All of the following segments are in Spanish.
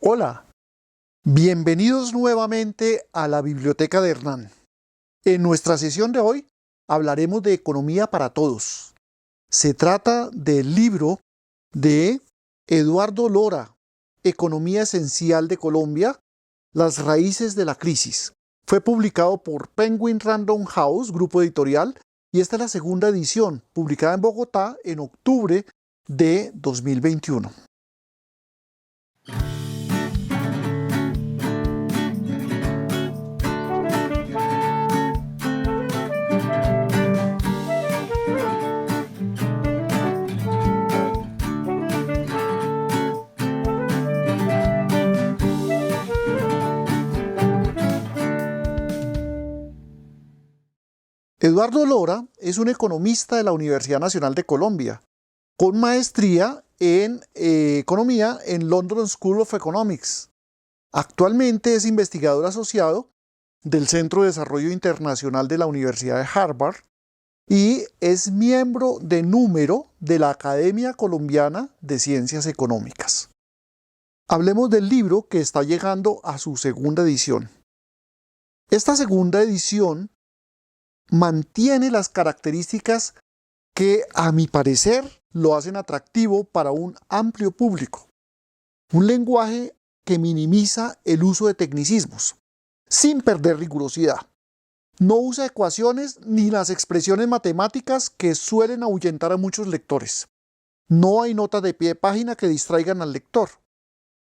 Hola, bienvenidos nuevamente a la Biblioteca de Hernán. En nuestra sesión de hoy hablaremos de economía para todos. Se trata del libro de Eduardo Lora, Economía Esencial de Colombia, las raíces de la crisis. Fue publicado por Penguin Random House, grupo editorial, y esta es la segunda edición, publicada en Bogotá en octubre de 2021. Eduardo Lora es un economista de la Universidad Nacional de Colombia, con maestría en economía en London School of Economics. Actualmente es investigador asociado del Centro de Desarrollo Internacional de la Universidad de Harvard y es miembro de número de la Academia Colombiana de Ciencias Económicas. Hablemos del libro que está llegando a su segunda edición. Esta segunda edición mantiene las características que, a mi parecer, lo hacen atractivo para un amplio público. Un lenguaje que minimiza el uso de tecnicismos, sin perder rigurosidad. No usa ecuaciones ni las expresiones matemáticas que suelen ahuyentar a muchos lectores. No hay notas de pie de página que distraigan al lector.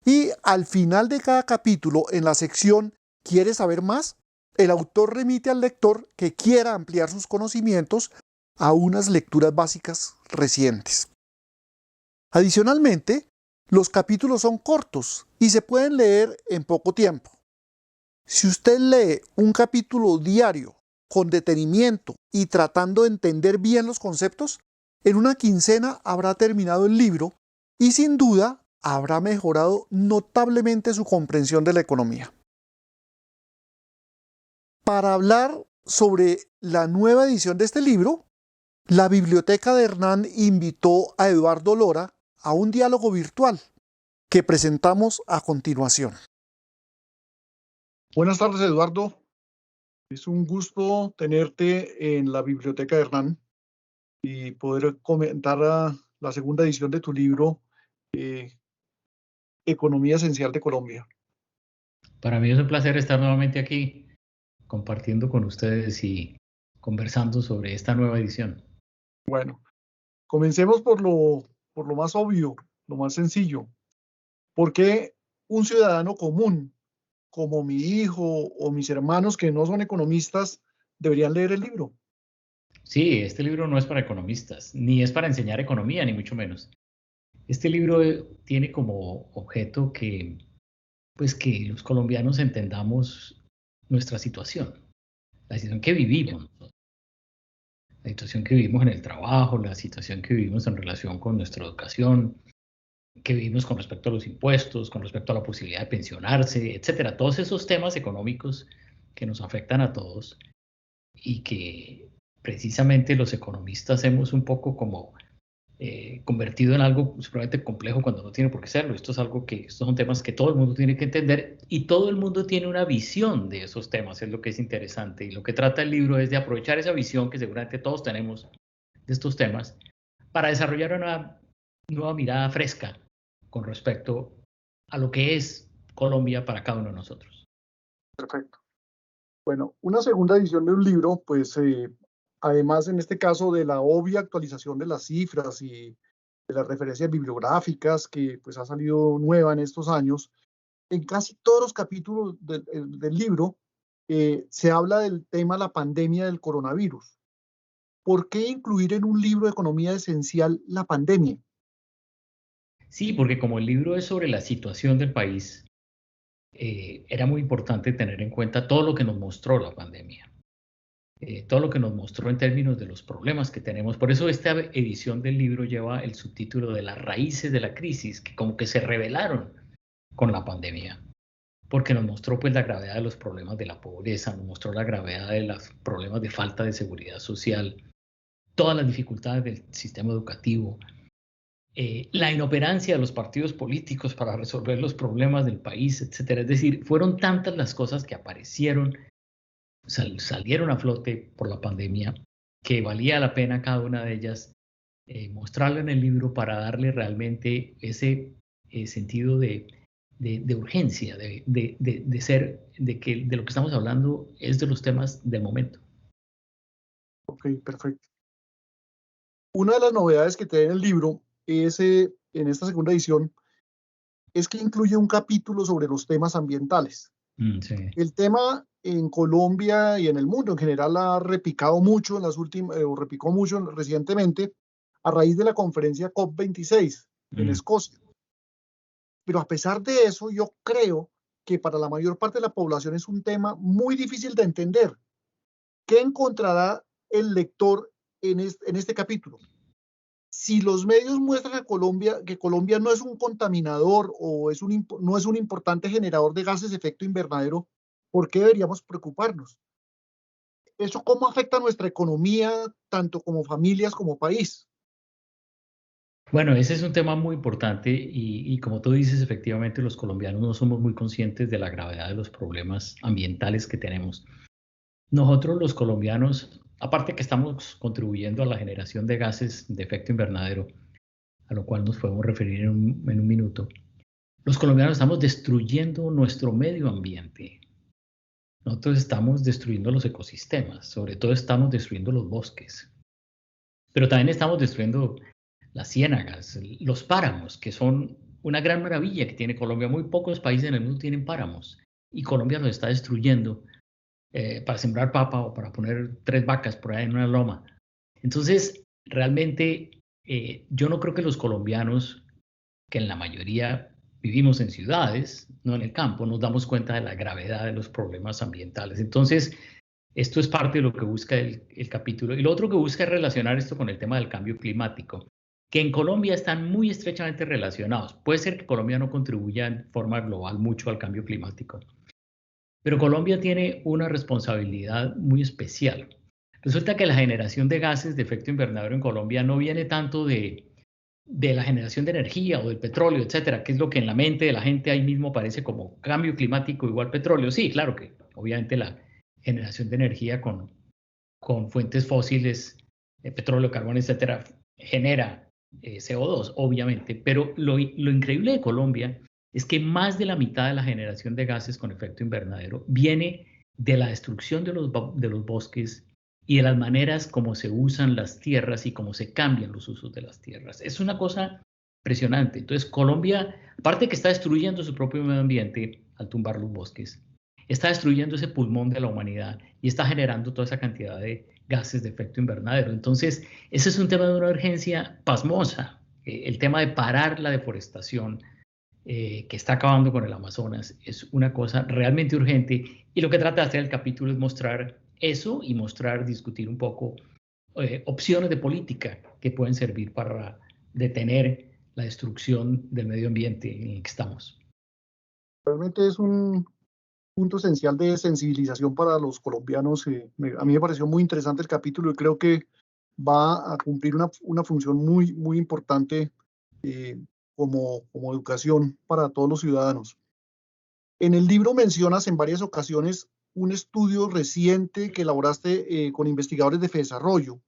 Y al final de cada capítulo, en la sección ¿Quieres saber más?, el autor remite al lector que quiera ampliar sus conocimientos a unas lecturas básicas recientes. Adicionalmente, los capítulos son cortos y se pueden leer en poco tiempo. Si usted lee un capítulo diario con detenimiento y tratando de entender bien los conceptos, en una quincena habrá terminado el libro y sin duda habrá mejorado notablemente su comprensión de la economía. Para hablar sobre la nueva edición de este libro, la Biblioteca de Hernán invitó a Eduardo Lora a un diálogo virtual que presentamos a continuación. Buenas tardes, Eduardo. Es un gusto tenerte en la Biblioteca de Hernán y poder comentar la segunda edición de tu libro, Economía Esencial de Colombia. Para mí es un placer estar nuevamente aquí compartiendo con ustedes y conversando sobre esta nueva edición. Bueno, comencemos por lo más obvio, lo más sencillo. ¿Por qué un ciudadano común, como mi hijo o mis hermanos que no son economistas, deberían leer el libro? Sí, este libro no es para economistas, ni es para enseñar economía, ni mucho menos. Este libro tiene como objeto pues que los colombianos entendamos nuestra situación, la situación que vivimos, la situación que vivimos en el trabajo, la situación que vivimos en relación con nuestra educación, que vivimos con respecto a los impuestos, con respecto a la posibilidad de pensionarse, etcétera. Todos esos temas económicos que nos afectan a todos y que precisamente los economistas hemos un poco como convertido en algo supremamente complejo cuando no tiene por qué serlo. Estos son temas que todo el mundo tiene que entender y todo el mundo tiene una visión de esos temas, es lo que es interesante. Y lo que trata el libro es de aprovechar esa visión que seguramente todos tenemos de estos temas para desarrollar una nueva mirada fresca con respecto a lo que es Colombia para cada uno de nosotros. Perfecto. Bueno, una segunda edición de un libro, pues además en este caso de la obvia actualización de las cifras y de las referencias bibliográficas que pues ha salido nueva en estos años, en casi todos los capítulos del libro se habla del tema la pandemia del coronavirus. ¿Por qué incluir en un libro de economía esencial la pandemia? Sí, porque como el libro es sobre la situación del país, era muy importante tener en cuenta todo lo que nos mostró la pandemia, todo lo que nos mostró en términos de los problemas que tenemos. Por eso esta edición del libro lleva el subtítulo de las raíces de la crisis, que como que se revelaron con la pandemia, porque nos mostró pues la gravedad de los problemas de la pobreza, nos mostró la gravedad de los problemas de falta de seguridad social, todas las dificultades del sistema educativo, la inoperancia de los partidos políticos para resolver los problemas del país, etcétera. Es decir, fueron tantas las cosas que aparecieron, salieron a flote por la pandemia, que valía la pena cada una de ellas mostrarlo en el libro para darle realmente ese sentido de urgencia, de lo que estamos hablando es de los temas del momento. Ok, perfecto. Una de las novedades que tiene el libro es, en esta segunda edición, es que incluye un capítulo sobre los temas ambientales. Sí. El tema en Colombia y en el mundo en general ha repicado mucho en las últimas, o repicó mucho recientemente a raíz de la conferencia COP26 en Escocia. Pero a pesar de eso, yo creo que para la mayor parte de la población es un tema muy difícil de entender. ¿Qué encontrará el lector en este capítulo? Si los medios muestran a que Colombia no es un contaminador o no es un importante generador de gases de efecto invernadero, ¿por qué deberíamos preocuparnos? ¿Eso cómo afecta a nuestra economía, tanto como familias como país? Bueno, ese es un tema muy importante y como tú dices, efectivamente los colombianos no somos muy conscientes de la gravedad de los problemas ambientales que tenemos. Nosotros los colombianos, aparte que estamos contribuyendo a la generación de gases de efecto invernadero, a lo cual nos podemos referir en un minuto, los colombianos estamos destruyendo nuestro medio ambiente. Nosotros estamos destruyendo los ecosistemas, sobre todo estamos destruyendo los bosques, pero también estamos destruyendo las ciénagas, los páramos, que son una gran maravilla que tiene Colombia. Muy pocos países en el mundo tienen páramos y Colombia los está destruyendo para sembrar papa o para poner 3 vacas por ahí en una loma. Entonces, realmente yo no creo que los colombianos, que en la mayoría vivimos en ciudades, no en el campo, nos damos cuenta de la gravedad de los problemas ambientales. Entonces, esto es parte de lo que busca el capítulo. Y lo otro que busca es relacionar esto con el tema del cambio climático, que en Colombia están muy estrechamente relacionados. Puede ser que Colombia no contribuya en forma global mucho al cambio climático, pero Colombia tiene una responsabilidad muy especial. Resulta que la generación de gases de efecto invernadero en Colombia no viene tanto de la generación de energía o del petróleo, etcétera, que es lo que en la mente de la gente ahí mismo parece como cambio climático igual petróleo. Sí, claro que obviamente la generación de energía con fuentes fósiles, petróleo, carbón, etcétera, genera CO2, obviamente, pero lo increíble de Colombia es que más de la mitad de la generación de gases con efecto invernadero viene de la destrucción de los bosques y de las maneras como se usan las tierras y cómo se cambian los usos de las tierras. Es una cosa impresionante. Entonces, Colombia, aparte que está destruyendo su propio medio ambiente al tumbar los bosques, está destruyendo ese pulmón de la humanidad y está generando toda esa cantidad de gases de efecto invernadero. Entonces, ese es un tema de una urgencia pasmosa. El tema de parar la deforestación que está acabando con el Amazonas es una cosa realmente urgente y lo que trata de hacer el capítulo es mostrar eso y discutir un poco opciones de política que pueden servir para detener la destrucción del medio ambiente en el que estamos. Realmente es un punto esencial de sensibilización para los colombianos. A mí me pareció muy interesante el capítulo y creo que va a cumplir una función muy, muy importante como educación para todos los ciudadanos. En el libro mencionas en varias ocasiones un estudio reciente que elaboraste con investigadores de FEDesarrollo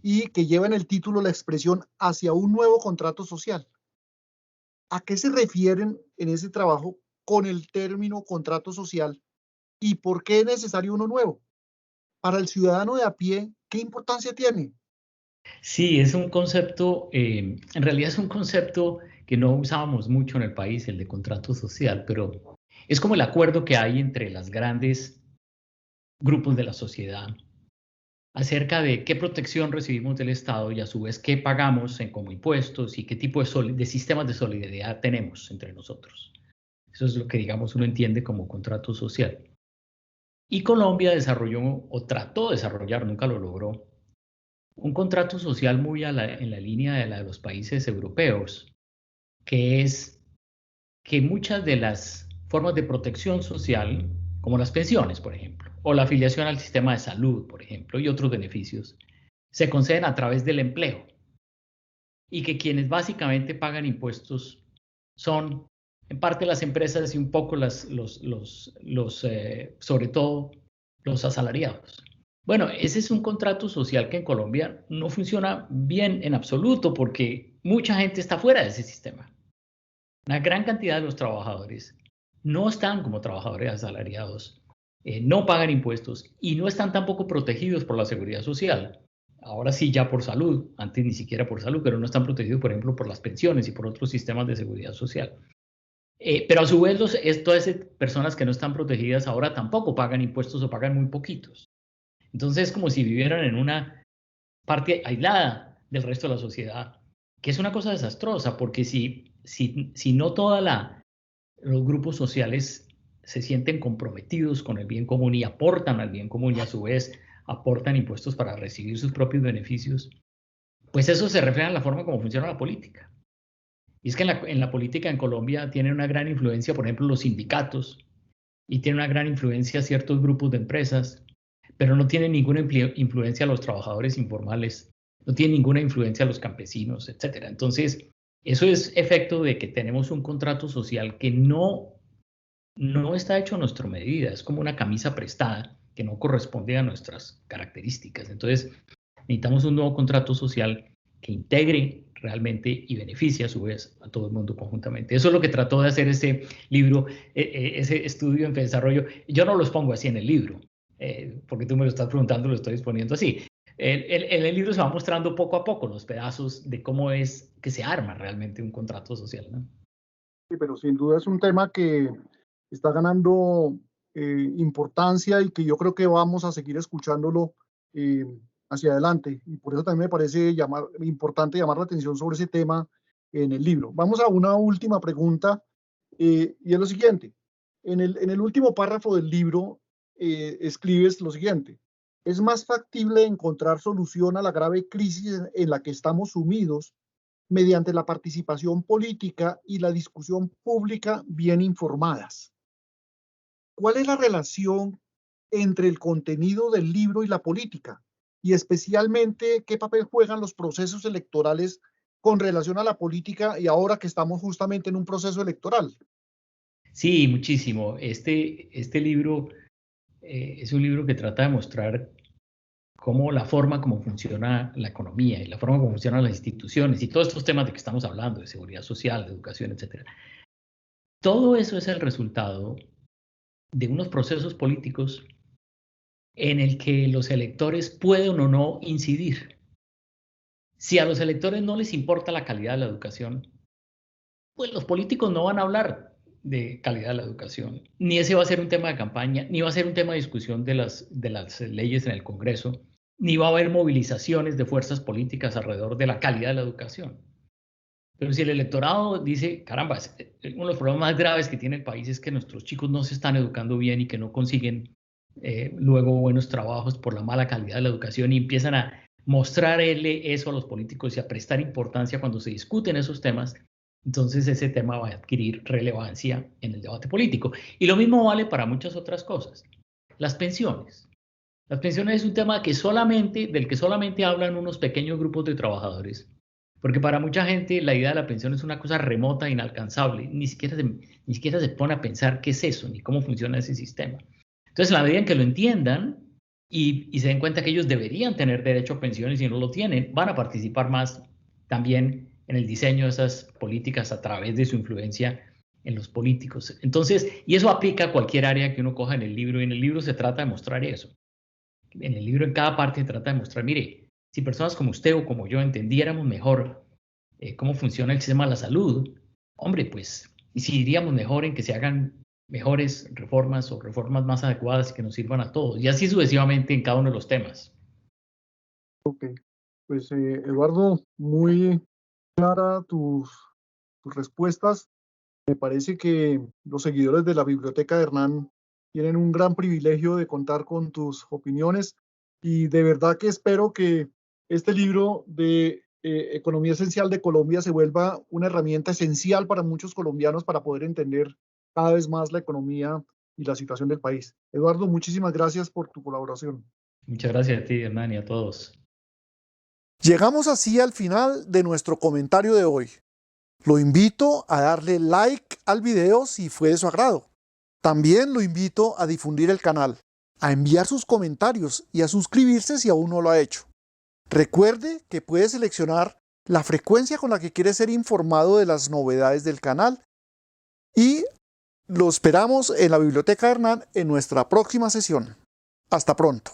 y que lleva en el título la expresión hacia un nuevo contrato social. ¿A qué se refieren en ese trabajo con el término contrato social y por qué es necesario uno nuevo? Para el ciudadano de a pie, ¿qué importancia tiene? Sí, es un concepto, en realidad es un concepto que no usábamos mucho en el país, el de contrato social, pero es como el acuerdo que hay entre los grandes grupos de la sociedad acerca de qué protección recibimos del Estado y a su vez qué pagamos como impuestos y qué tipo de sistemas de solidaridad tenemos entre nosotros. Eso es lo que, digamos, uno entiende como contrato social. Y Colombia desarrolló o trató de desarrollar, nunca lo logró, un contrato social muy en la línea de la de los países europeos, que es que muchas de las formas de protección social, como las pensiones, por ejemplo, o la afiliación al sistema de salud, por ejemplo, y otros beneficios, se conceden a través del empleo. y que quienes básicamente pagan impuestos son en parte las empresas y un poco sobre todo los asalariados. Bueno, ese es un contrato social que en Colombia no funciona bien en absoluto porque mucha gente está fuera de ese sistema. Una gran cantidad de los trabajadores no están como trabajadores asalariados, no pagan impuestos y no están tampoco protegidos por la seguridad social. Ahora sí ya por salud, antes ni siquiera por salud, pero no están protegidos, por ejemplo, por las pensiones y por otros sistemas de seguridad social. Pero a su vez, todas esas personas que no están protegidas ahora tampoco pagan impuestos o pagan muy poquitos. Entonces es como si vivieran en una parte aislada del resto de la sociedad, que es una cosa desastrosa, porque si no los grupos sociales se sienten comprometidos con el bien común y aportan al bien común y a su vez aportan impuestos para recibir sus propios beneficios, pues eso se refleja en la forma como funciona la política. Y es que en la política en Colombia tienen una gran influencia, por ejemplo, los sindicatos, y tienen una gran influencia ciertos grupos de empresas, pero no tienen ninguna influencia a los trabajadores informales, no tienen ninguna influencia a los campesinos, etcétera. Entonces, eso es efecto de que tenemos un contrato social que no está hecho a nuestra medida, es como una camisa prestada que no corresponde a nuestras características. Entonces, necesitamos un nuevo contrato social que integre realmente y beneficie a su vez a todo el mundo conjuntamente. Eso es lo que trató de hacer ese libro, ese estudio en desarrollo. Yo no los pongo así en el libro, porque tú me lo estás preguntando, lo estoy exponiendo así. En el libro se va mostrando poco a poco los pedazos de cómo es que se arma realmente un contrato social, ¿no? Sí, pero sin duda es un tema que está ganando importancia y que yo creo que vamos a seguir escuchándolo eh, hacia adelante. Y por eso también me parece importante llamar la atención sobre ese tema en el libro. Vamos a una última pregunta y es lo siguiente. En el último párrafo del libro escribes lo siguiente. Es más factible encontrar solución a la grave crisis en la que estamos sumidos mediante la participación política y la discusión pública bien informadas. ¿Cuál es la relación entre el contenido del libro y la política? Y especialmente, ¿qué papel juegan los procesos electorales con relación a la política y ahora que estamos justamente en un proceso electoral? Sí, muchísimo. Este libro es un libro que trata de mostrar cómo la forma como funciona la economía y la forma como funcionan las instituciones y todos estos temas de que estamos hablando, de seguridad social, de educación, etcétera. Todo eso es el resultado de unos procesos políticos en el que los electores pueden o no incidir. Si a los electores no les importa la calidad de la educación, pues los políticos no van a hablar de calidad de la educación, ni ese va a ser un tema de campaña, ni va a ser un tema de discusión de las leyes en el Congreso, ni va a haber movilizaciones de fuerzas políticas alrededor de la calidad de la educación. Pero si el electorado dice, caramba, uno de los problemas más graves que tiene el país es que nuestros chicos no se están educando bien y que no consiguen luego buenos trabajos por la mala calidad de la educación y empiezan a mostrarle eso a los políticos y a prestar importancia cuando se discuten esos temas, entonces ese tema va a adquirir relevancia en el debate político. Y lo mismo vale para muchas otras cosas. Las pensiones. Las pensiones es un tema del que solamente hablan unos pequeños grupos de trabajadores, porque para mucha gente la idea de la pensión es una cosa remota, inalcanzable, ni siquiera se pone a pensar qué es eso, ni cómo funciona ese sistema. Entonces, en la medida en que lo entiendan y se den cuenta que ellos deberían tener derecho a pensiones y si no lo tienen, van a participar más también en el diseño de esas políticas a través de su influencia en los políticos. Entonces, y eso aplica a cualquier área que uno coja en el libro, y en el libro se trata de mostrar eso. En el libro, en cada parte, se trata de mostrar, mire, si personas como usted o como yo entendiéramos mejor cómo funciona el sistema de la salud, hombre, pues incidiríamos mejor en que se hagan mejores reformas o reformas más adecuadas que nos sirvan a todos, y así sucesivamente en cada uno de los temas. Ok, pues Eduardo, muy clara tus respuestas. Me parece que los seguidores de la Biblioteca de Hernán tienen un gran privilegio de contar con tus opiniones y de verdad que espero que este libro de Economía Esencial de Colombia se vuelva una herramienta esencial para muchos colombianos para poder entender cada vez más la economía y la situación del país. Eduardo, muchísimas gracias por tu colaboración. Muchas gracias a ti, Hernán, y a todos. Llegamos así al final de nuestro comentario de hoy. Lo invito a darle like al video si fue de su agrado. También lo invito a difundir el canal, a enviar sus comentarios y a suscribirse si aún no lo ha hecho. Recuerde que puede seleccionar la frecuencia con la que quiere ser informado de las novedades del canal y lo esperamos en la Biblioteca Hernán en nuestra próxima sesión. Hasta pronto.